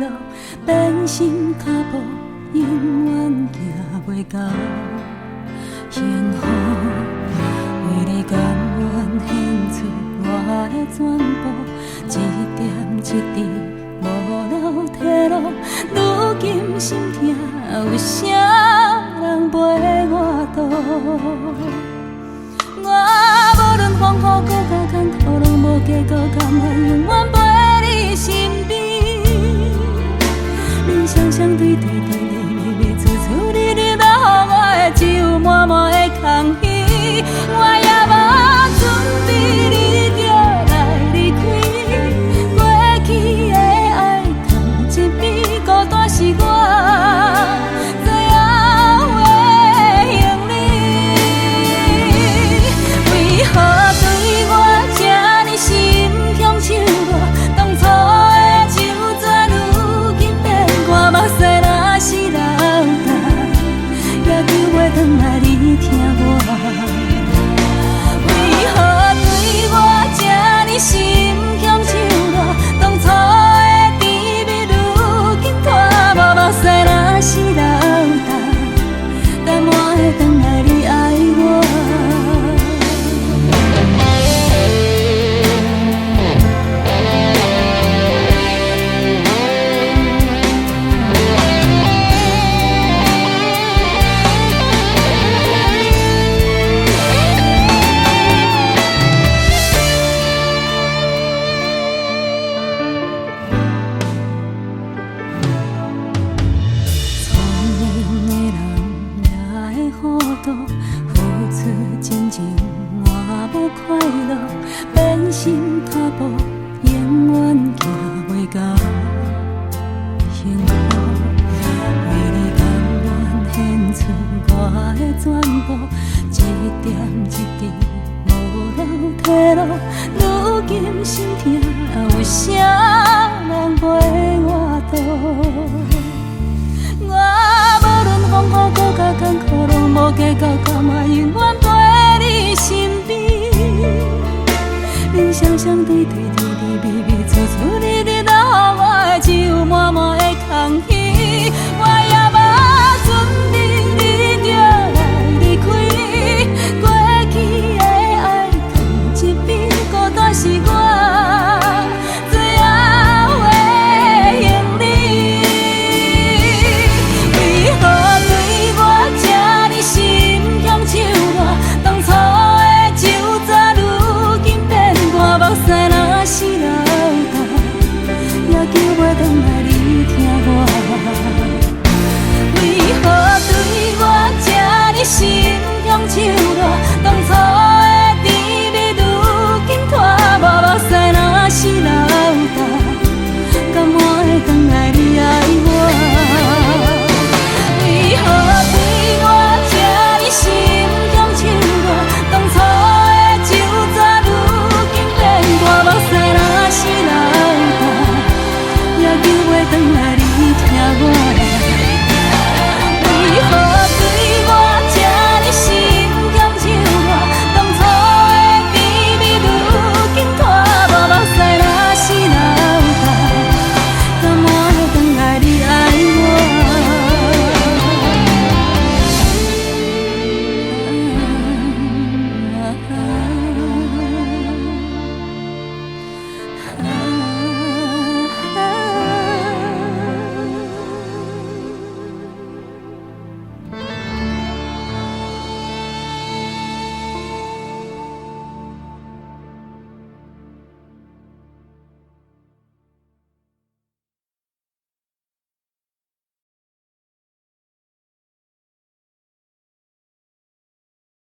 乐，变心脚步永远行袂到幸福。为你甘愿献出我的全部，一点一滴无了退路。如今心痛，有啥人陪我渡？我无论风雨搁较艰苦，拢无计较，甘愿永远陪你身边。人双双对对对对对对，处处你你要予我的，只有满满的空虚。我也无准备，你就来离开。过去的爱放一边，孤单是我。心强手热，当初的甜蜜如今拖无目屎，若是流干，但我会回来你爱我。心脚步永远行袂到幸福，为你甘愿献出我的全部，一点一滴无了退路。如今心痛，有啥人陪我渡？我无论风雨搁较艰苦，拢无计较，甘愿永远